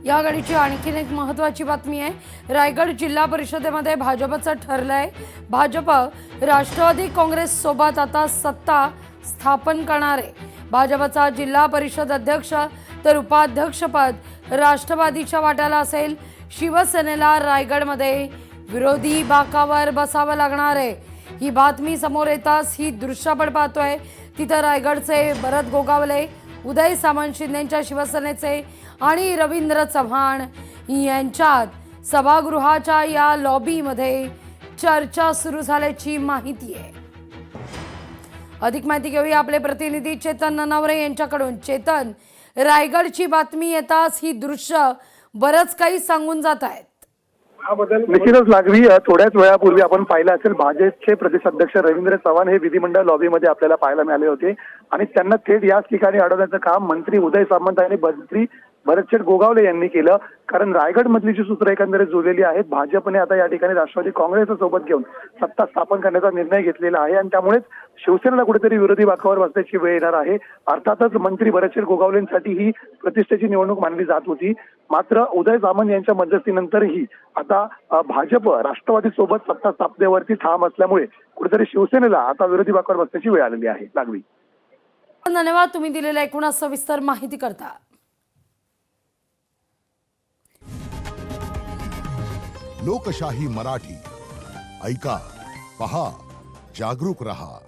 या घडीची आणखीन एक महत्त्वाची बातमी आहे। रायगड जिल्हा परिषदेमध्ये भाजपचं ठरलंय। भाजप राष्ट्रवादी काँग्रेस सोबत आता सत्ता स्थापन करणार आहे। भाजपचा जिल्हा परिषद अध्यक्ष तर उपाध्यक्षपद राष्ट्रवादीच्या वाट्याला असेल। शिवसेनेला रायगडमध्ये विरोधी बाकावर बसावं लागणार आहे। ही बातमी समोर येताच ही दृश्य आपण पाहतोय। तिथं रायगडचे भरत गोगावले, उदय सामंत शिंदेच्या शिवसेनेचे आणि रवींद्र चव्हाण यांच्यात सभागृहाच्या या लॉबीमध्ये चर्चा सुरू झाल्याची माहिती आहे। अधिक माहिती घेऊया आपले प्रतिनिधी चेतन ननावरे यांच्याकडून। चेतन, रायगडची बातमी येताच ही दृश्य बरंच काही सांगून जात आहेत। निश्चितच लागवी थोड्याच वेळापूर्वी आपण पाहिलं असेल भाजपचे प्रदेशाध्यक्ष रवींद्र चव्हाण हे विधिमंडळ लॉबीमध्ये आपल्याला पाहायला मिळाले होते आणि त्यांना थेट याच ठिकाणी अडवण्याचं काम मंत्री उदय सामंत आणि मंत्री भरत गोगावले यांनी केलं। कारण रायगड मधली जी सूत्र एकंदरीत जुळलेली आहेत, भाजपने आता या ठिकाणी राष्ट्रवादी काँग्रेस सोबत घेऊन सत्ता स्थापन करण्याचा निर्णय घेतलेला आहे आणि त्यामुळेच शिवसेनेला कुठेतरी विरोधी बाकावर बसण्याची वेळ येणार आहे। अर्थातच मंत्री भरत गोगावलेंसाठी ही प्रतिष्ठेची निवडणूक मानली जात होती, मात्र उदय सामंत यांच्या मध्यस्थीनंतरही आता भाजप राष्ट्रवादी सोबत सत्ता स्थापनेवरती ठाम असल्यामुळे कुठेतरी शिवसेनेला आता विरोधी बाकावर बसण्याची वेळ आलेली आहे। लागवी, धन्यवाद तुम्ही दिलेल्या एकूण सविस्तर माहिती करता। लोकशाही मराठी ऐका, पहा, जागरूक रहा।